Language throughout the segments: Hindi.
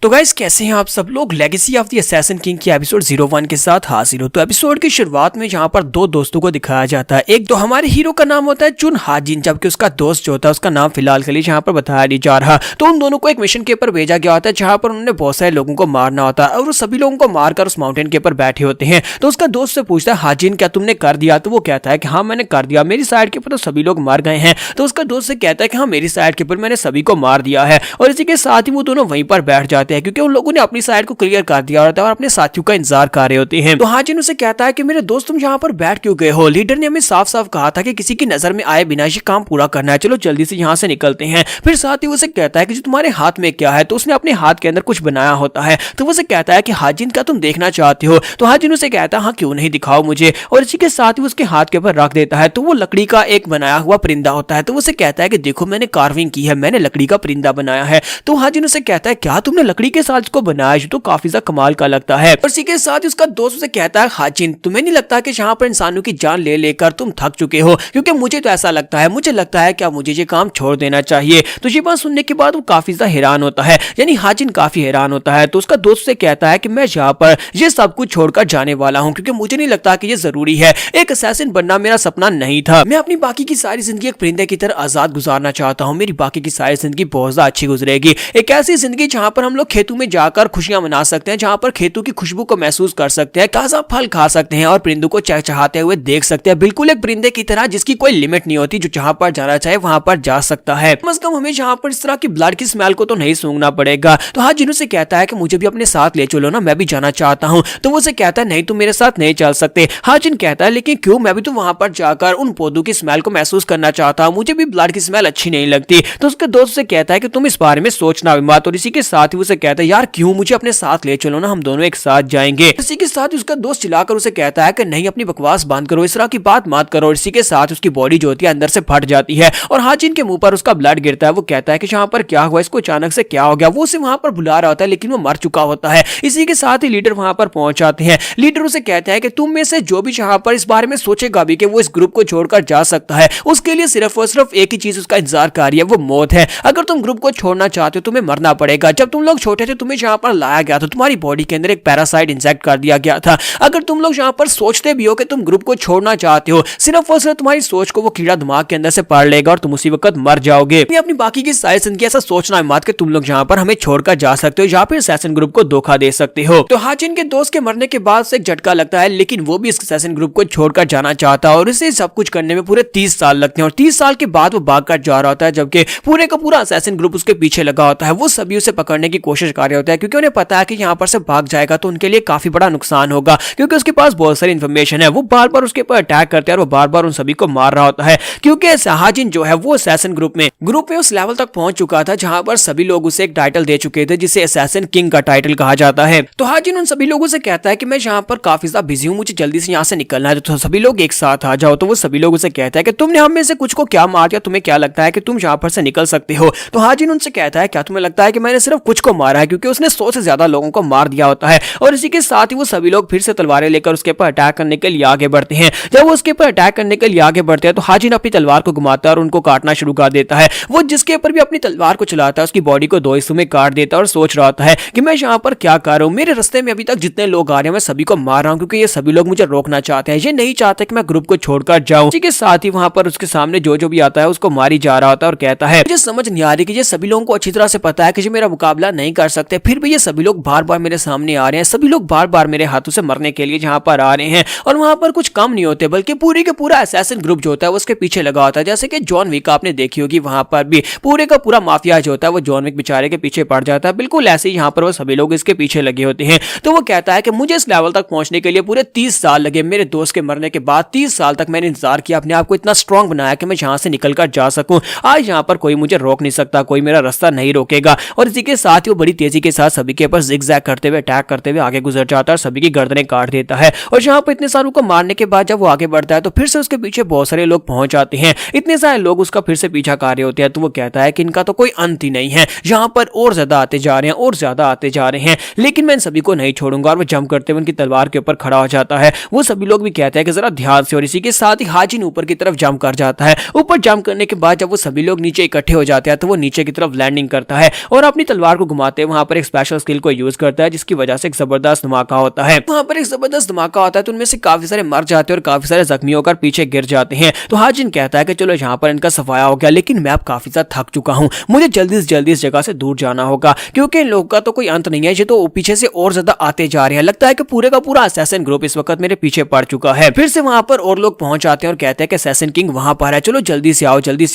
तो गाइस कैसे हैं आप सब लोग। Legacy of the assassin king की एपिसोड 01 के साथ हाजिर हो। तो एपिसोड की शुरुआत में जहां पर दो दोस्तों को दिखाया जाता है। एक तो हमारे हीरो का नाम होता है चुन हाजिन, जबकि उसका दोस्त जो होता है उसका नाम फिलहाल के लिए जहां पर बताया नहीं जा रहा। तो उन दोनों को एक मिशन के ऊपर भेजा गया होता है जहां पर उन्होंने बहुत सारे लोगों को मारना होता है और वो सभी लोगों को मारकर उस माउंटेन के ऊपर बैठे होते हैं। तो उसका दोस्त से पूछता है हाजिन क्या तुमने कर दिया? तो वो कहता है कि हाँ मैंने कर दिया, मेरी साइड के ऊपर तो सभी लोग मर गए हैं। तो उसका दोस्त से कहता है कि हाँ मेरी साइड के ऊपर मैंने सभी को मार दिया है। और इसी के साथ ही वो दोनों वहीं पर बैठ जाते हैं क्योंकि उन लोगों ने अपनी साइड को क्लियर कर दिया होता है और अपने साथियों का इंतजार कर रहे होते हैं। तो हाजिन उसे कहता है कि मेरे दोस्त तुम यहाँ पर बैठ क्यों गए हो? लीडर ने हमें साफ साफ कहा था कि किसी की नजर में आए बिना ये काम पूरा करना है, चलो जल्दी से यहाँ से निकलते हैं। फिर साथ ही उसे कहता है कि जो तुम्हारे हाथ में क्या है? तो उसने अपने हाथ के अंदर कुछ बनाया होता है। तो उसे कहता है कि हाजिन क्या तुम देखना चाहते हो? तो हाजिन उसे कहता है हाँ क्यों नहीं, दिखाओ मुझे। और इसी के साथ ही उसके हाथ के ऊपर रख देता है। तो वो लकड़ी का एक बनाया हुआ परिंदा होता है। तो उसे कहता है कि देखो मैंने कार्विंग की है, मैंने लकड़ी का परिंदा बनाया है। तो हाजिन उसे कहता है क्या तुमने लकड़ी के साथ इसको बनाया? जो तो काफी ज्यादा कमाल का लगता है। और इसी के साथ ही उसका दोस्त उसे कहता है हाजिन तुम्हें नहीं लगता कि यहाँ पर इंसानों की जान ले लेकर तुम थक चुके हो? क्योंकि मुझे तो ऐसा लगता है, मुझे लगता है क्या मुझे ये काम छोड़ देना चाहिए। तो ये बात सुनने के बाद वो काफी ज्यादा हैरान होता है, यानी हाजिन काफी हैरान होता है। तो उसका दोस्त से कहता है कि मैं यहाँ पर ये सब कुछ छोड़कर जाने वाला हूँ क्योंकि मुझे नहीं लगता कि ये जरूरी है। एक असैसिन बनना मेरा सपना नहीं था। मैं अपनी बाकी की सारी जिंदगी एक परिंदे की तरह आजाद गुजारना चाहता हूँ। मेरी बाकी की सारी जिंदगी बहुत ज्यादा अच्छी गुजरेगी। एक ऐसी जिंदगी जहाँ पर हम लोग खेतों में जाकर खुशियां मना सकते हैं, जहाँ पर खेतों की खुशबू को महसूस कर सकते हैं, ताजा फल खा सकते हैं और परिंदों को चहचहाते हुए देख सकते हैं, बिल्कुल एक परिंदे की तरह जिसकी कोई लिमिट नहीं होती, जो जहाँ पर जाना चाहे वहां पर जा सकता है। कम से कम हमें यहाँ पर इस तरह की ब्लड की स्मेल को तो नहीं सूंघना पड़ेगा। तो हाजिन से कहता है कि मुझे भी अपने साथ ले चलो ना, मैं भी जाना चाहता हूँ। तो वो से कहता है नहीं तुम मेरे साथ नहीं चल सकते। हाजिन कहता है लेकिन क्यों? मैं भी तो वहां पर जाकर उन पौधों की स्मेल को महसूस करना चाहता हूँ, मुझे भी ब्लड की स्मेल अच्छी नहीं लगती। तो उसके दोस्त से कहता है कि तुम इस बारे में सोचना भी मत। और इसी के साथ ही उसे कहता है यार क्यों, मुझे अपने साथ ले चलो ना, हम दोनों एक साथ जाएंगे। इसी के साथ उसका दोस्त चिल्लाकर उसे कहता है कि नहीं अपनी बकवास बंद करो, इस तरह की बात मत करो। और इसी के साथ उसकी बॉडी जो होती है अंदर से फट जाती है और हाजिन के मुंह पर उसका ब्लड गिरता है। वो कहता है कि यहाँ पर क्या हुआ, इसको अचानक से क्या हो गया? वो उसे वहां पर बुला रहा होता है लेकिन वो मर चुका होता है। इसी के साथ ही लीडर वहां पर पहुंच जाते हैं। लीडर उसे कहते हैं कि तुम में से जो भी यहाँ पर इस बारे में सोचेगा भी कि वो इस ग्रुप को छोड़कर जा सकता है, उसके लिए सिर्फ और सिर्फ एक ही चीज उसका इंतजार कर रही है, वो मौत है। अगर तुम ग्रुप को छोड़ना चाहते हो तुम्हें मरना पड़ेगा। जब तुम लोग छोटे थे तुम्हें यहाँ पर लाया गया था, तुम्हारी बॉडी के अंदर एक पैरासाइट इंजेक्ट कर दिया गया था। अगर तुम लोग यहाँ पर सोचते भी हो कि तुम ग्रुप को छोड़ना चाहते हो, सिर्फ और सिर्फ तुम्हारी सोच को वो कीड़ा दिमाग के अंदर से पढ़ लेगा और तुम उसी वक्त मर जाओगे। अपनी बाकी की सारी जिंदगी ऐसा सोचना मत कि तुम लोग यहाँ पर हमें छोड़कर जा सकते हो या फिर असैसिन ग्रुप को धोखा दे सकते हो। तो हाजिन के दोस्त के मरने के बाद से एक झटका लगता है, लेकिन वो भी इस असैसिन ग्रुप को छोड़कर जाना चाहता है और इसे सब कुछ करने में पूरे 30 साल लगते हैं। और 30 साल के बाद वो भागकर जा रहा होता है, जबकि पूरे का पूरा असैसिन ग्रुप उसके पीछे लगा होता है। वो सभी उसे पकड़ने की कोशिश कर रहे होते हैं क्योंकि उन्हें पता है कि यहाँ पर से भाग जाएगा तो उनके लिए काफी बड़ा नुकसान होगा, क्योंकि उसके पास बहुत सारी इंफॉर्मेशन है। वो बार बार उसके ऊपर अटैक करते हैं और वो बार बार उन सभी को मार रहा होता है क्योंकि हाजिन जो है वो असैसिन ग्रुप में उस लेवल तक पहुंच चुका था जहां पर सभी लोग उसे एक टाइटल दे चुके थे जिसे असैसिन किंग का टाइटल कहा जाता है। तो हाजिन उन सभी लोगों से कहता है कि मैं यहाँ पर काफी ज्यादा बिजी हूँ, मुझे जल्दी से यहाँ से निकलना है, तो सभी लोग एक साथ आ जाओ। तो वो सभी लोग उसे कहता है कि तुमने हम में से कुछ को क्या मार दिया, तुम्हें क्या लगता है कि तुम यहाँ पर से निकल सकते हो? तो हाजिन उनसे कहता है क्या तुम्हें लगता है कि मैंने सिर्फ कुछ को मारा है? क्योंकि उसने 100 से ज्यादा लोगों को मार दिया होता है। और इसी के साथ ही वो सभी लोग फिर से तलवारें लेकर उसके ऊपर अटैक करने के लिए आगे बढ़ते हैं। जब वो उसके ऊपर अटैक करने के लिए आगे बढ़ते हैं तो हाजिन अपनी तलवार को घुमाता है और उनको काटना शुरू कर देता है। वो जिसके ऊपर भी अपनी तलवार को चलाता है उसकी बॉडी को 2 हिस्सों में काट देता है और सोच रहा होता है कि मैं यहाँ पर क्या कर रहा हूँ, मेरे रास्ते में अभी तक जितने लोग आ रहे हैं मैं सभी को मार रहा हूँ क्योंकि ये सभी लोग मुझे रोकना चाहते हैं, ये नहीं चाहते कि मैं ग्रुप को छोड़कर जाऊं। इसी के साथ ही वहां पर उसके सामने जो भी आता है उसको मारी जा रहा होता है और कहता है मुझे समझ नहीं आ रही कि ये सभी लोगों को अच्छी तरह से पता है कि ये मेरा मुकाबला नहीं कर सकते, फिर भी ये सभी लोग बार बार मेरे सामने आ रहे हैं, सभी लोग बार बार मेरे हाथों से मरने के लिए जहाँ पर आ रहे हैं। और वहां पर कुछ कम नहीं होते बल्कि पूरी के पूरा असैसिन ग्रुप जो होता है उसके पीछे लगा होता है। जैसे कि जॉन विक आपने देखी होगी, वहां पर भी पूरे का पूरा माफिया जो होता है वो जॉन विक बेचारे के पीछे पड़ जाता है। बिल्कुल ऐसे ही यहाँ पर वो सभी लोग इसके पीछे लगे होते हैं। तो वो कहता है कि मुझे इस लेवल तक पहुंचने के लिए पूरे 30 साल लगे, मेरे दोस्त के मरने के बाद 30 साल तक मैंने इंतजार किया, अपने आप को इतना स्ट्रांग बनाया कि मैं यहाँ से निकलकर जा सकूं। आज यहाँ पर कोई मुझे रोक नहीं सकता, कोई मेरा रास्ता नहीं रोकेगा। और इसी के साथ ही वो बड़ी तेजी के साथ सभी के ऊपर जिगजैग करते हुए अटैक करते हुए आगे गुजर जाता है और सभी की गर्दनें काट देता है। और यहाँ पर इतने सारों को मारने के बाद जब वो आगे बढ़ता है तो फिर से उसके पीछे बहुत सारे लोग पहुंच जाते हैं। इतने सारे लोग उसका फिर से पीछा कर रहे होते हैं। तो वो कहता है कि इनका तो कोई अंत ही नहीं है, यहाँ पर और ज्यादा आते जा रहे हैं और ज्यादा आते जा रहे हैं, लेकिन मैं इन सभी को नहीं छोड़ूंगा। और वो जंप करते हुए उनकी तलवार के ऊपर खड़ा हो जाता है। वो सभी लोग भी कहते हैं कि जरा ध्यान से। और इसी के साथ ही हाजिन ऊपर की तरफ जंप कर जाता है। ऊपर जंप करने के बाद जब वो सभी लोग नीचे इकट्ठे हो जाते हैं तो वो नीचे की तरफ लैंडिंग करता है और अपनी तलवार को घुमाता आते वहाँ पर एक स्पेशल स्किल को यूज करता है, जिसकी वजह से एक जबरदस्त धमाका होता है। वहाँ पर एक जबरदस्त धमाका होता है तो उनमें से काफी सारे मर जाते हैं और काफी सारे जख्मी होकर पीछे गिर जाते हैं। तो हाजिन कहता है कि चलो यहाँ पर इनका सफाया हो गया, लेकिन मैं अब काफी ज्यादा थक चुका हूँ, मुझे जल्दी से जल्दी इस जगह से दूर जाना होगा, क्योंकि इन लोगों का तो कोई अंत नहीं है, ये तो पीछे से और ज्यादा आते जा रहे हैं। लगता है कि पूरे का पूरा असैसिन ग्रुप इस वक्त मेरे पीछे पड़ चुका है। फिर से वहां पर और लोग पहुंच जाते हैं और कहते हैं कि असैसिन किंग वहां पर है, चलो जल्दी से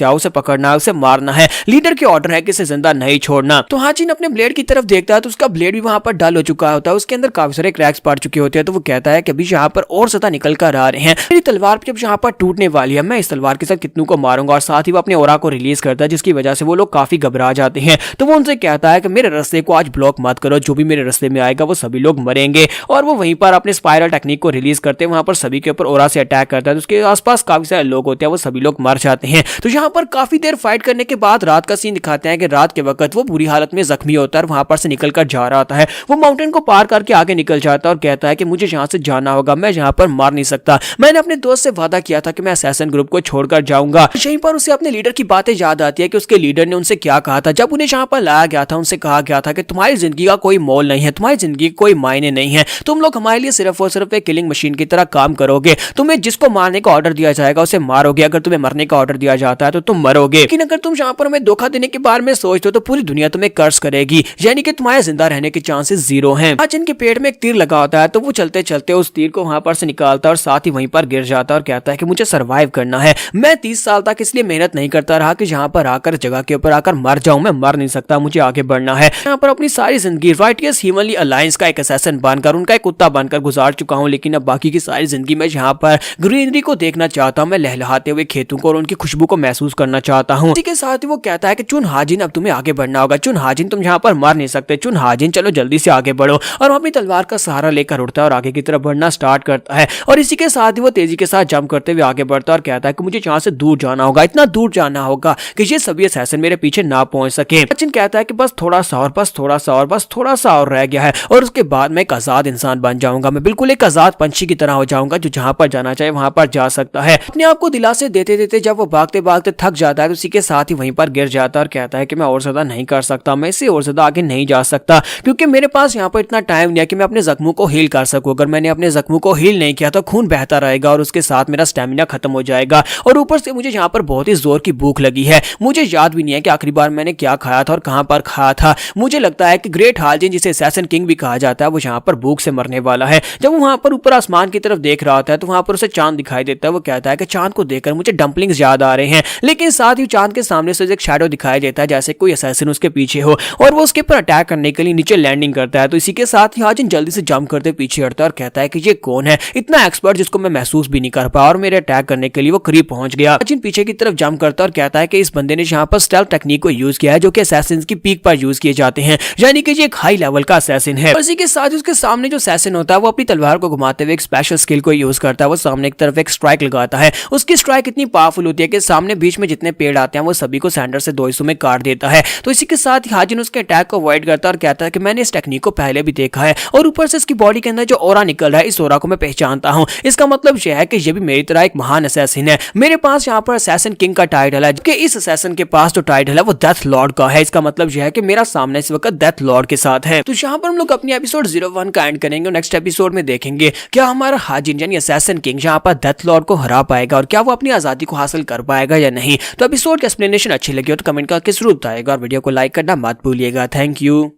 आओ, उसे पकड़ना है, उसे मारना है, लीडर के ऑर्डर है कि इसे जिंदा नहीं छोड़ना। तो हाजिन अपने ब्लेड की तरफ देखता है तो उसका ब्लेड भी वहां पर डल हो चुका होता है, उसके अंदर काफी सारे क्रैक्स पड़ चुके होते हैं। तो वो कहता है कि अभी यहाँ पर और ज्यादा निकल कर आ रहे हैं, मेरी तलवार जब यहाँ पर टूटने वाली है, मैं इस तलवार के साथ कितनों को मारूंगा। और साथ ही वो अपने ओरा को रिलीज करता है, जिसकी वजह से वो लोग काफी घबरा जाते हैं। तो वो उनसे कहता है कि मेरे रास्ते को आज ब्लॉक मत करो, जो भी मेरे रास्ते में आएगा वो सभी लोग मरेंगे। और वो वहीं पर अपने स्पाइरल टेक्निक को रिलीज करते हैं, वहां पर सभी के ऊपर ओरा से अटैक करता है। तो उसके आसपास काफी सारे लोग होते हैं, वो सभी लोग मर जाते हैं। तो यहाँ पर काफी देर फाइट करने के बाद रात का सीन दिखाते हैं कि रात के वक्त वो बुरी हालत में जख्मी होता है और वहां पर से निकल कर जा रहा होता है। वो माउंटेन को पार करके आगे निकल जाता है और कहता है कि मुझे यहाँ से जाना होगा, मैं यहाँ पर मार नहीं सकता, मैंने अपने दोस्त से वादा किया था कि मैं असैसिन ग्रुप को छोड़कर जाऊंगा। यहीं पर उसे अपने लीडर की बातें याद आती है कि उसके लीडर ने उनसे क्या कहा था जब उन्हें यहाँ पर लाया गया था। उनसे कहा गया था कि तुम्हारी जिंदगी का कोई मोल नहीं है, तुम्हारी जिंदगी कोई मायने नहीं है, तुम लोग हमारे लिए सिर्फ और सिर्फ एक किलिंग मशीन की तरह काम करोगे, तुम्हें जिसको मारने का ऑर्डर दिया जाएगा उसे मारोगे, अगर तुम्हें मरने का ऑर्डर दिया जाता है तो तुम मरोगे। लेकिन अगर तुम यहाँ पर हमें धोखा देने के बारे में सोचते हो तो पूरी दुनिया तुम्हें कर्ज करेगी, यानी कि तुम्हारे जिंदा रहने के चांसेस जीरो हैं। आज इनके पेट में एक तीर लगा होता है, तो वो चलते चलते उस तीर को वहां पर से निकालता है और साथ ही वहीं पर गिर जाता है और कहता है कि मुझे सर्वाइव करना है, मैं 30 साल तक इसलिए मेहनत नहीं करता रहा कि यहाँ पर आकर जगह के ऊपर आकर मर जाऊं, मैं मर नहीं सकता, मुझे आगे बढ़ना है। यहाँ पर अपनी सारी जिंदगी राइटियस ह्यूमनली अलायंस का एक असैसिन बनकर, उनका एक कुत्ता बनकर गुजार चुका हूँ, लेकिन अब बाकी की सारी जिंदगी में यहाँ पर ग्रीनरी को देखना चाहता हूँ, मैं लहलहाते हुए खेतों को और उनकी खुशबू को महसूस करना चाहता हूँ। इसी के साथ ही वो कहता है कि चुन हाजिन, अब तुम्हें आगे बढ़ना होगा, चुन हाजिन तुम यहाँ पर मर नहीं सकते, चुन हाजिन चलो जल्दी से आगे बढ़ो। और वो अपनी तलवार का सहारा लेकर उठता है और आगे की तरफ बढ़ना स्टार्ट करता है। और इसी के साथ ही वो तेजी के साथ जंप करते हुए आगे बढ़ता है और कहता है कि मुझे यहाँ से दूर जाना होगा, इतना दूर जाना होगा कि ये सभी असैसिन मेरे पीछे ना पहुंच सके। सचिन कहता है कि बस थोड़ा सा और, बस थोड़ा सा और, बस थोड़ा सा और रह गया है और उसके बाद मैं एक आजाद इंसान बन जाऊंगा, मैं बिल्कुल एक आजाद पंछी की तरह हो जाऊंगा जो जहां पर जाना चाहे वहां पर जा सकता है। अपने आप को दिलासे देते देते जब वो भागते भागते थक जाता है तो उसी के साथ ही वहीं पर गिर जाता है और कहता है कि मैं और ज्यादा नहीं कर सकता, मैं इससे और ज्यादा आगे नहीं जा सकता, क्योंकि मेरे पास यहाँ पर इतना टाइम नहीं है कि मैं अपने जख्मों को हील कर सकूं। अगर मैंने अपने जख्मों को हील नहीं किया तो खून बहता रहेगा और उसके साथ मेरा स्टेमिना खत्म हो जाएगा। और ऊपर से मुझे यहाँ पर बहुत ही जोर की भूख लगी है, मुझे याद भी नहीं है कि आखिरी बार मैंने क्या खाया था और कहां पर खाया था। मुझे लगता है कि ग्रेट हाजिन, जिसे असैसिन किंग भी कहा जाता है, वो यहाँ पर भूख से मरने वाला है। जब वो वहां पर ऊपर आसमान की तरफ देख रहा होता है तो वहां पर उसे चांद दिखाई देता है। वो कहता है कि चांद को देखकर मुझे डंपलिंग्स याद आ रहे हैं, लेकिन साथ ही चांद के सामने से एक शैडो दिखाई देता है जैसे कोई असैसिन उसके पीछे हो और वो उसके ऊपर अटैक करने के लिए नीचे लैंडिंग करता है। तो इसी के साथ ही हाजिन जल्दी से जंप करते पीछे हटता है और कहता है कि ये कौन है, इतना एक्सपर्ट जिसको मैं महसूस भी नहीं कर पाया और मेरे अटैक करने के लिए वो करीब पहुंच गया। हाजिन पीछे की तरफ जंप करता है और कहता है कि इस बंदे ने यहाँ पर स्टेल्थ टेक्निक को यूज किया है जो कि असैसिन्स की पीक पर यूज किए जाते हैं, यानी कि ये एक हाई लेवल का असैसिन है। इसी के साथ उसके सामने जो असैसिन होता है वो अपनी तलवार को घुमाते हुए एक स्पेशल स्किल को यूज करता है। वो सामने की तरफ एक स्ट्राइक लगाता है, उसकी स्ट्राइक इतनी पावरफुल होती है कि सामने बीच में जितने पेड़ आते हैं वो सभी को सैंडर से 2 हिस्सों में काट देता है। तो इसी के साथ ही हाजिन उसके अटैक को अवॉइड करता है और कहता है कि मैंने इस टेक्निक को पहले भी देखा है और ऊपर से इसकी बॉडी के अंदर जो ऑरा निकल रहा है, इस ऑरा को मैं पहचानता हूं, इसका मतलब यह है कि ये भी मेरी तरह एक महान असैसिन है। मेरे पास यहाँ पर असैसिन किंग का टाइटल है, कि इस असैसिन के पास जो टाइटल है वो डेथ लॉर्ड का है, इसका मतलब यह है कि मेरा सामने इस वक्त डेथ लॉर्ड के साथ है। तो यहाँ पर हम लोग अपनी एपिसोड 01 का एंड करेंगे। नेक्स्ट एपिसोड में देखेंगे क्या हमारा हाजिन यानी असैसिन किंग यहाँ पर डेथ लॉर्ड को हरा पाएगा और क्या वो अपनी आजादी को हासिल कर पाएगा या नहीं। तो एपिसोड की एक्सप्लेनेशन अच्छी लगी हो तो कमेंट करके जरूर बताएगा और वीडियो को लाइक करना मत भूलिएगा। Thank you.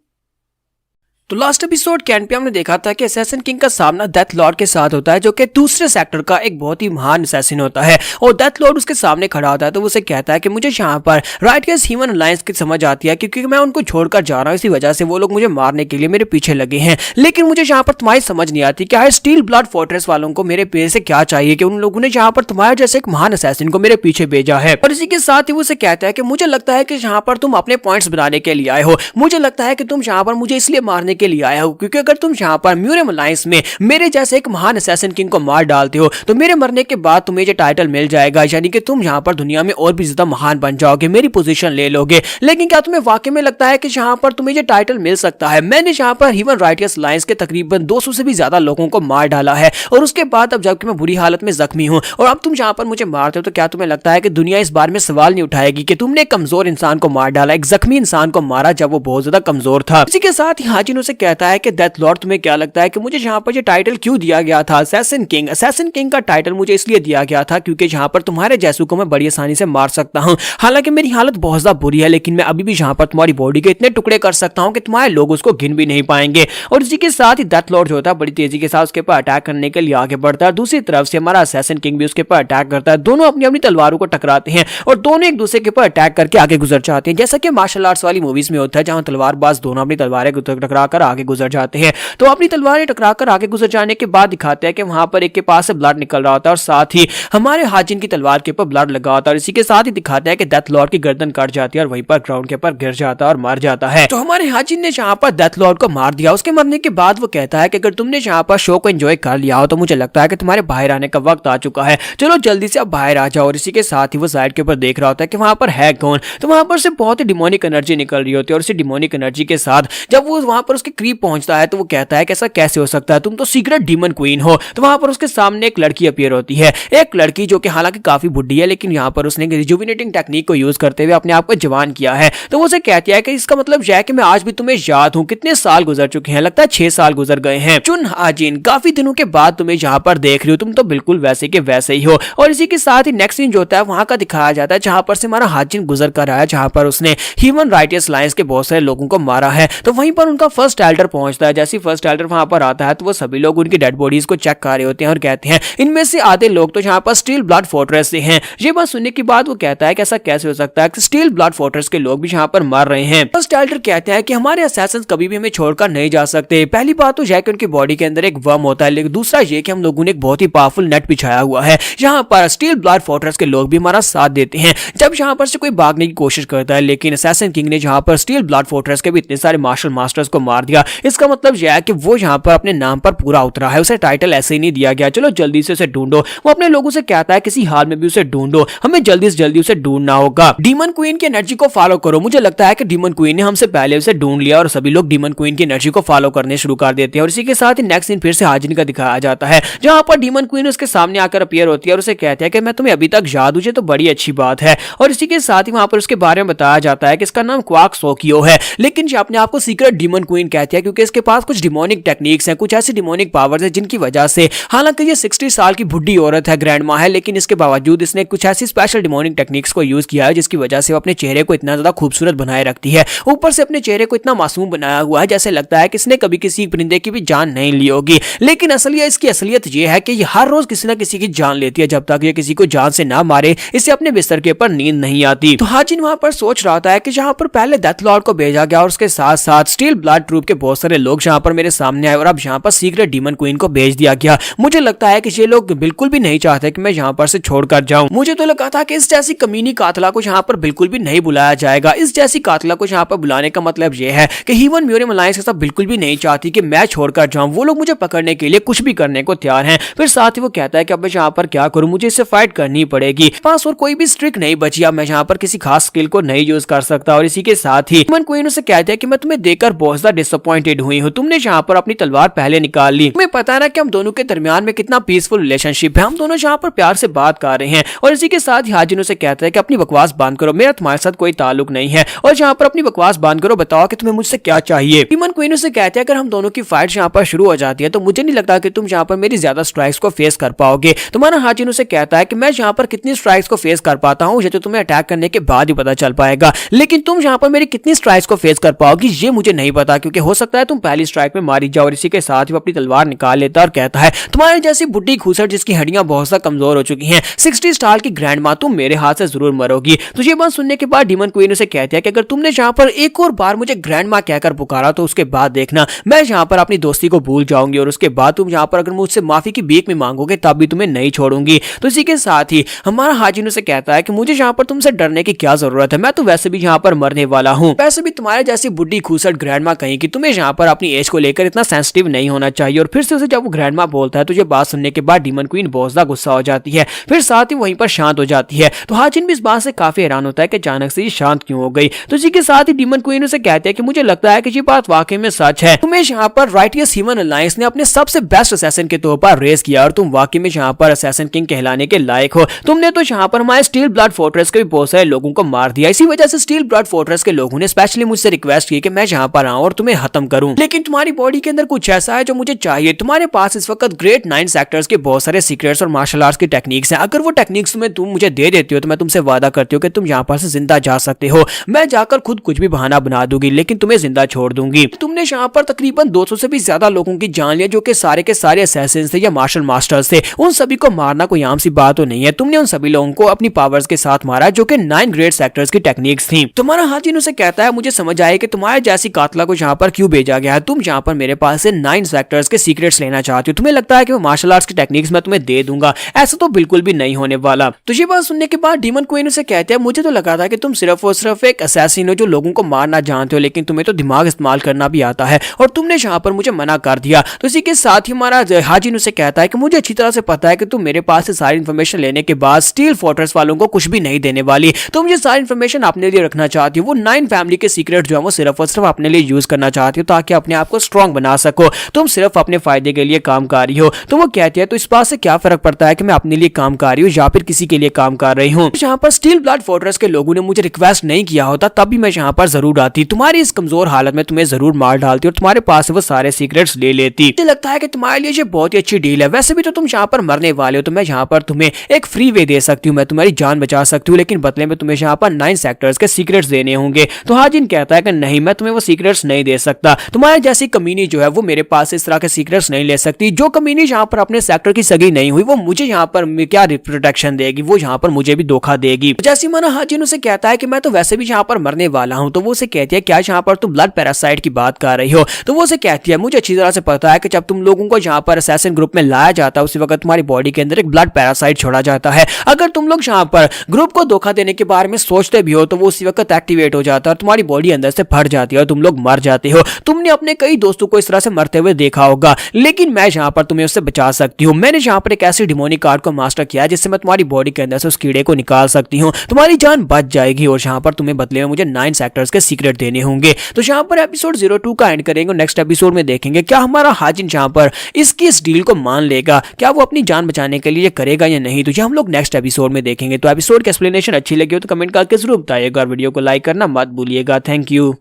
तो लास्ट एपिसोड के एंड पे हमने देखा था कि असैसिन किंग का सामना डेथ लॉर्ड के साथ होता है जो कि दूसरे सेक्टर का एक बहुत ही महान असैसिन होता है और डेथ लॉर्ड उसके सामने खड़ा होता है। तो वो उसे कहता है कि मुझे यहाँ पर राइटियस ह्यूमन अलायंस की समझ आती है क्योंकि मैं उनको छोड़कर जा रहा हूँ, इसी वजह से वो लोग मुझे मारने के लिए मेरे पीछे लगे हैं, लेकिन मुझे यहाँ पर तुम्हारी समझ नहीं आती क्या है स्टील ब्लड फोर्ट्रेस वालों को मेरे पेड़ से क्या चाहिए कि उन लोगों ने यहाँ पर तुम्हारे जैसे एक महान असैसिन को मेरे पीछे भेजा है। और इसी के साथ ही वो उसे कहता है कि मुझे लगता है कि यहाँ पर तुम अपने पॉइंट्स बनाने के लिए आए हो, मुझे लगता है कि तुम यहाँ पर मुझे इसलिए मारने के लिए आया हूँ, क्योंकि अगर तुम यहाँ पर म्यूरियम अलायंस में मेरे जैसे एक महान असैसिन किंग को मार डालते हो तो मेरे मरने के बाद तुम्हें ये टाइटल मिल जाएगा, यानी कि तुम यहाँ पर दुनिया में और भी ज्यादा महान बन जाओगे, मेरी पोजीशन ले लोगे। लेकिन क्या तुम्हें वाकई में लगता है कि यहाँ पर तुम्हें ये टाइटल मिल सकता है? मैंने यहाँ पर ह्यूमन राइट्स अलायंस के तकरीबन 200 से भी ज्यादा लोगों को मार डाला है, और उसके बाद अब जबकि मैं बुरी हालत में जख्मी हूँ और अब तुम यहाँ पर मुझे मारते हो, तो क्या तुम्हें लगता है कि दुनिया इस बारे में सवाल नहीं उठाएगी कि तुमने एक कमजोर इंसान को मार डाला, एक जख्मी इंसान को मारा जब वो बहुत ज्यादा कमजोर था? इसी के साथ ही हाजिन उसे कहता है कि डेथ लॉर्ड, तुम्हें क्या लगता है कि मुझे यहाँ पर ये टाइटल क्यों दिया गया था? असैसिन किंग का टाइटल मुझे इसलिए दिया गया था क्योंकि यहाँ पर तुम्हारे जैसों को मैं बड़ी आसानी से मार सकता हूँ। हालांकि मेरी हालत बहुत ज्यादा बुरी है, लेकिन मैं अभी भी यहाँ पर तुम्हारी बॉडी के इतने टुकड़े कर सकता हूँ कि तुम्हारे लोग उसको गिन भी नहीं पाएंगे। और इसी के साथ ही डेथ लॉर्ड जो होता है बड़ी तेजी के साथ उसके ऊपर अटैक करने के लिए आगे बढ़ता है। दूसरी तरफ से हमारा असैसिन किंग भी उसके ऊपर अटैक करता है। दोनों अपनी अपनी तलवारों को टकराते हैं और दोनों एक दूसरे के ऊपर अटैक करके आगे गुजर जाते हैं, जैसा कि मार्शल आर्ट्स वाली मूवीज में होता है, जहां तलवारबाज दोनों अपनी तलवारें टकरा कर आगे गुजर जाते हैं। तो अपनी तलवारें टकरा कर आगे गुजर जाने के बाद दिखाते हैं कि वहां पर एक के पास से ब्लड निकल रहा होता है और साथ ही हमारे हाजिन की तलवार के ऊपर ब्लड लगा होता है। और इसी के साथ ही दिखाते हैं कि डेथ लॉर्ड की गर्दन कट जाती है और वहीं पर ग्राउंड के ऊपर गिर जाता है और मर जाता है। तो हमारे हाजिन ने जहां पर डेथ लॉर्ड को मार दिया, उसके मरने के बाद वो कहता है कि अगर तुमने यहाँ पर शो को एंजॉय कर लिया हो तो मुझे लगता है कि तुम्हारे बाहर आने का वक्त आ चुका है, चलो जल्दी से अब बाहर आ जाओ। और इसी के साथ ही वो साइड के ऊपर देख रहा होता है कि वहां पर है कौन। तो वहां पर से बहुत ही डिमोनिक एनर्जी निकल रही होती है और उसी डिमोनिक एनर्जी के साथ जब वो वहां पर उसके करीब पहुंचता है तो वो कहता है कि ऐसा कैसे हो सकता है, तुम तो सीक्रेट डीमन क्वीन हो। तो वहां पर उसके सामने एक लड़की अपीयर होती है, एक लड़की जो कि हालांकि काफी बुढ़ी है, लेकिन यहाँ पर उसने रिजुविनेटिंग टेक्निक को यूज करते हुए अपने आप को जवान किया है। तो वो उसे कहती है कि इसका मतलब यह है कि मैं आज भी तुम्हें याद हूँ, कितने साल गुजर चुके हैं, लगता है 6 साल गुजर गए हैं। चुन हाजिन, काफी दिनों के बाद तुम्हें यहाँ पर देख रही हो, तुम तो बिल्कुल वैसे के वैसे ही हो। और इसी के साथ ही नेक्स्ट सीन जो होता है वहां का दिखाया जाता है जहां पर से हमारा हाजिन गुजर कर आया, जहां पर उसने ह्यूमन राइट्स अलायंस के बहुत सारे लोगों को मारा है। तो वहीं पर उनका फर्स्ट एल्डर पहुंचता है। जैसे फर्स्ट एल्डर वहां पर आता है तो वो सभी लोग उनकी डेड बॉडीज को चेक कर रहे होते हैं और कहते हैं इनमें से आधे लोग तो यहाँ पर स्टील ब्लड फोर्ट्रेस से हैं। ये बात सुनने के बाद वो कहता है कि ऐसा कैसे हो सकता है कि स्टील ब्लड फोर्ट्रेस के लोग भी यहाँ पर मर रहे हैं। फर्स्ट एल्डर कहते हैं कि हमारे असैसिन्स कभी भी हमें छोड़कर नहीं जा सकते। पहली बात तो यह कि उनकी बॉडी के अंदर एक वर्म होता है, लेकिन दूसरा ये कि हम लोगों ने एक बहुत ही पावरफुल नेट बिछाया हुआ है, यहाँ पर स्टील ब्लड फोर्ट्रेस के लोग भी हमारा साथ देते हैं। जब यहाँ पर से कोई भागने की कोशिश करता है, लेकिन असैसिन किंग ने जहाँ पर स्टील ब्लड फोर्ट्रेस के भी इतने सारे मार्शल मास्टर्स को मार दिया, इसका मतलब यह है कि वो यहाँ पर अपने नाम पर पूरा उतरा है, उसे टाइटल ऐसे ही नहीं दिया गया। चलो जल्दी से उसे ढूंढो। वो अपने लोगों से कहता है किसी हाल में भी उसे ढूंढो, हमें जल्दी से जल्दी उसे ढूंढना होगा। डीमन क्वीन की एनर्जी को फॉलो करो। मुझे लगता है कि डीमन क्वीन ने हमसे पहले उसे ढूंढ लिया और सभी लोग डीमन क्वीन की एनर्जी को फॉलो करने शुरू कर देते हैं। और इसी के साथ ही नेक्स्ट सीन फिर से हाजिन का दिखाया जाता है, जहां पर डीमन क्वीन उसके सामने आकर अपीयर होती है और उसे कहती है कि मैं तुम्हें अभी तक याद हूं, तो बड़ी अच्छी बात है। और इसी के साथ ही वहां पर उसके बारे में बताया जाता है कि इसका नाम क्वाक सोकियो है, लेकिन ये अपने आप को सीक्रेट डीमन क्वीन कहती है क्योंकि इसके पास कुछ डिमोनिक टेक्निक्स हैं, कुछ ऐसी डिमोनिक पावर्स है जिनकी वजह से, हालांकि ये 60 साल की बुढ़ी औरत है, ग्रैंड माँ है, लेकिन इसके बावजूद इसने कुछ ऐसी स्पेशल डिमोनिक टेक्निक्स को यूज किया है जिसकी वजह से वो अपने चेहरे को इतना ज्यादा खूबसूरत बनाए रखती है। ऊपर से अपने चेहरे को इतना मासूम बनाया हुआ है जैसे लगता है कि इसने कभी किसी परिंदे की भी जान नहीं ली होगी। लेकिन इसकी असलियत यह है कि ये हर रोज किसी न किसी की जान लेती है। जब तक ये किसी को जान से ना मारे इसे अपने बिस्तर के ऊपर नींद नहीं आती। तो हाजिन वहां पर सोच रहा था कि जहां पर पहले डेथ लॉर्ड को भेजा गया और उसके साथ साथ स्टील ब्लड ट्रूप के बहुत सारे लोग जहां पर मेरे सामने आए और अब यहाँ पर सीक्रेट डीमन क्वीन को भेज दिया गया, मुझे लगता है कि ये लोग बिल्कुल भी नहीं चाहते कि मैं यहाँ पर से छोड़कर जाऊं। मुझे तो लगा था कि इस जैसी कमीनी कातला को यहाँ पर बिल्कुल भी नहीं बुलाया जाएगा। इस जैसी कातला को यहाँ पर बुलाने का मतलब यह है कि ह्यूमन म्यूरियम अलायंस के साथ बिल्कुल भी नहीं चाहती कि मैं छोड़कर जाऊं। वो लोग मुझे पकड़ने के लिए कुछ भी करने को तैयार हैं। फिर साथ ही वो कहता है कि अब मैं यहाँ पर क्या करूं, मुझे इससे फाइट करनी पड़ेगी, पास और कोई भी स्ट्रिक नहीं बची, अब मैं यहाँ पर किसी खास स्किल को नहीं यूज कर सकता। और इसी के साथ ही ह्यूमन क्वीन उसे कहते हैं कि मैं तुम्हें देखकर बहुत ज्यादा डिसअपॉइंटेड हुई हूँ, तुमने यहाँ पर अपनी तलवार पहले निकाल ली। तुम्हें पता है ना कि हम दोनों के दरमियान में कितना पीसफुल रिलेशनशिप है, हम दोनों यहाँ पर प्यार से बात कर रहे हैं। और इसी के साथ ही हाजिन उसे कहता है कि अपनी बकवास बंद करो, मेरा तुम्हारे साथ कोई ताल्लुक नहीं है और यहाँ पर अपनी बकवास बंद करो, बताओ कि तुम्हें मुझसे क्या चाहिए। ह्यूमन क्वीन उसे कहते हैं अगर हम दोनों की फाइट यहाँ पर शुरू हो जाती है तो मुझे नहीं लगता कि तुम यहाँ पर मेरी ज्यादा स्ट्राइक्स को फेस कर पाओगे। तुम्हारा हाजिन उसे कहता है कि मैं यहाँ पर कितनी स्ट्राइक्स को फेस कर पाता हूँ ये तो तुम्हें अटैक करने के बाद ही पता चल पाएगा, लेकिन तुम यहाँ पर मेरी कितनी स्ट्राइक्स को फेस कर पाओगी ये मुझे नहीं पता, क्योंकि हो सकता है तुम पहली स्ट्राइक में मारी जाओ। और इसी के साथ ही वो अपनी तलवार निकाल लेता और कहता है तुम्हारे जैसी बुढ़ी खूसट जिसकी हड्डियां बहुत ज्यादा कमजोर हो चुकी हैं, 60 साल की ग्रैंड माँ, तुम मेरे हाथ से जरूर मरोगी। तो ये बात सुनने के बाद डीमन क्वीन उसे कहती है कि अगर तुमने यहाँ पर एक और बार मुझे ग्रैंड माँ कहकर पुकारा तो उसके बाद देखना मैं यहाँ पर अपनी दोस्ती को भूल जाऊंगी और उसके बाद तुम यहाँ पर अगर मुझसे माफी की भीख में मांगोगे तब भी तुम्हें नहीं छोड़ूंगी। तो इसी के साथ ही हमारा हाजिन उसे कहता है कि मुझे यहाँ पर तुमसे डरने की क्या जरूरत है, मैं तो वैसे भी यहाँ पर मरने वाला हूँ, वैसे भी तुम्हारे जैसी बुढ़ी खूसट ग्रैंड माँ कहीं की तुम्हें यहाँ पर अपनी एज को लेकर इतना सेंसिटिव नहीं होना चाहिए। और फिर से उसे जब वो ग्रैंडमा बोलता है तो ये बात सुनने के बाद डीमन क्वीन बहुत ज्यादा गुस्सा हो जाती है, फिर साथ ही वहीं पर शांत हो जाती है। तो हाजिन भी इस बात से काफी हैरान होता है कि अचानक से ये शांत क्यों हो गई। तो इसी के साथ ही डीमन क्वीन उसे कहते हैं कि मुझे लगता है कि ये बात वाकई में सच है। तुम्हें यहाँ पर राइटियस ह्यूमन अलायंस ने अपने सबसे बेस्ट असैसिन के तौर पर रेस किया और तुम वाकई में यहाँ पर असैसिन किंग कहलाने के लायक हो। तुमने तो यहाँ पर हमारे स्टील ब्लड फोर्ट्रेस के भी बहुत सारे लोगों को मार दिया। इसी वजह से स्टील ब्लड फोर्ट्रेस के लोगों ने स्पेशली मुझसे रिक्वेस्ट की कि मैं यहाँ पर आऊं और तुम्हें खत्म करूं। लेकिन तुम्हारी बॉडी के अंदर कुछ ऐसा है जो मुझे चाहिए। तुम्हारे पास इस वक्त ग्रेट 9 सेक्टर्स के बहुत सारे सीक्रेट्स और मार्शल आर्ट्स की टेक्निक्स हैं। अगर वो टेक्निक्स तुम मुझे दे देती हो तो मैं तुमसे वादा करती हूँ कि तुम यहाँ पर से जिंदा जा सकते हो। मैं जाकर खुद कुछ भी बहाना बना दूंगी लेकिन तुम्हें जिंदा छोड़ दूंगी। तुमने यहाँ पर तकरीबन 200 से भी ज्यादा लोगों की जान लिया जो कि सारे के सारे असैसिन्स थे या मार्शल मास्टर्स थे। उन सभी को मारना कोई आम सी बात तो नहीं है। तुमने उन सभी लोगों को अपनी पावर्स के साथ मारा जो कि 9 ग्रेट सेक्टर्स की टेक्निक्स थी। तुम्हारा हाजिन उसे कहता है मुझे समझ आया कि तुम्हारे जैसी कातला को यहाँ पर क्यों भेजा गया है। तुम यहाँ पर मेरे पास से 9 सेक्टर्स के सीक्रेट्स लेना चाहती हो। तुम्हें लगता है कि वो मार्शल आर्ट्स की टेक्निक्स मैं तुम्हें दे दूंगा। ऐसा तो बिल्कुल भी नहीं होने वाला। तो ये बात सुनने के बाद डीमन क्वीन उसे कहते हैं मुझे तो लगा था कि तुम सिर्फ और सिर्फ एक असैसिन हो जो लोगों को मारना जानते हो, लेकिन तुम्हें तो दिमाग इस्तेमाल करना भी आता है और तुमने यहाँ पर मुझे मना कर दिया। तो इसी के साथ ही हमारा हाजिन उसे कहता है कि मुझे अच्छी तरह से पता है कि तुम मेरे पास से सारी इन्फॉर्मेशन लेने के बाद स्टील फोर्ट्रेस वालों को कुछ भी नहीं देने वाली। तुम ये सारी इन्फॉर्मेशन अपने लिए रखना चाहती हो। वो 9 फैमिली के सीक्रेट जो है वो सिर्फ और सिर्फ अपने लिए यूज करना चाहती हो ताकि अपने आप को स्ट्रॉन्ग बना सको। तुम सिर्फ अपने फायदे के लिए काम कर रही हो। तो वो कहती है तो इस बात से क्या फर्क पड़ता है कि मैं अपने लिए काम कर रही हूँ या फिर किसी के लिए काम कर रही हूँ। यहाँ पर स्टील ब्लड फोर्ट्रेस के लोगों ने मुझे रिक्वेस्ट नहीं किया होता तब भी मैं यहाँ पर जरूर आती। तुम्हारी इस कमजोर हालत में तुम्हें जरूर मार डालती और तुम्हारे पास वो सारे सीक्रेट्स ले लेती। मुझे लगता है कि तुम्हारे लिए ये बहुत ही अच्छी डील है। वैसे भी तो तुम यहाँ पर मरने वाले हो तो मैं यहाँ पर तुम्हें एक फ्री वे दे सकती हूँ। मैं तुम्हारी जान बचा सकती हूँ लेकिन बदले में तुम्हें यहाँ पर 9 सेक्टर्स के सीक्रेट्स देने होंगे। तो हाजिन कहता है कि नहीं, मैं तुम्हें वो सीक्रेट्स नहीं दे सकता। तुम्हारे जैसी कमीनी जो है वो मेरे पास इस तरह के सीक्रेट्स नहीं ले सकती। जो कमीनी यहाँ पर अपने सेक्टर की सगी नहीं हुई वो मुझे यहाँ पर क्या प्रोटेक्शन देगी, वो यहाँ पर मुझे भी धोखा देगी। जैसी माना हाजिन उसे कहता है कि मैं तो वैसे भी यहाँ पर मरने वाला हूँ। तो वो उसे कहती है क्या यहाँ पर तुम ब्लड पैरासाइट की बात कर रही हो। तो वो उसे कहती है मुझे अच्छी तरह से पता है कि जब तुम लोगों को यहाँ पर असैसिन ग्रुप में लाया जाता है उसी वक्त तुम्हारी बॉडी के अंदर एक ब्लड पैरासाइट छोड़ा जाता है। अगर तुम लोग यहाँ पर ग्रुप को धोखा देने के बारे में सोचते भी हो तो वो उसी वक्त एक्टिवेट हो जाता है और तुम्हारी बॉडी अंदर से फट जाती है और तुम लोग मर जाते हो। तुमने अपने कई दोस्तों को इस तरह से मरते हुए देखा होगा लेकिन मैं यहाँ पर तुम्हें उससे बचा सकती हूँ। मैंने यहाँ पर एक ऐसी डिमोनिक कार्ड को मास्टर किया है जिससे मैं तुम्हारी बॉडी के अंदर से उस कीड़े को निकाल सकती हूँ। तुम्हारी जान बच जाएगी और यहाँ पर तुम्हें बदले में मुझे 9 सेक्टर्स के सीक्रेट देने होंगे। तो यहाँ पर एपिसोड 02 का एंड करेंगे। नेक्स्ट एपिसोड में देखेंगे क्या हमारा हाजिन यहाँ पर इसकी इस डील को मान लेगा, क्या वो अपनी जान बचाने के लिए करेगा या नहीं। तो ये हम लोग नेक्स्ट एपिसोड में देखेंगे। तो एपिसोड की एक्सप्लेनेशन अच्छी लगी हो तो कमेंट करके जरूर बताइएगा और वीडियो को लाइक करना मत भूलिएगा। Thank you.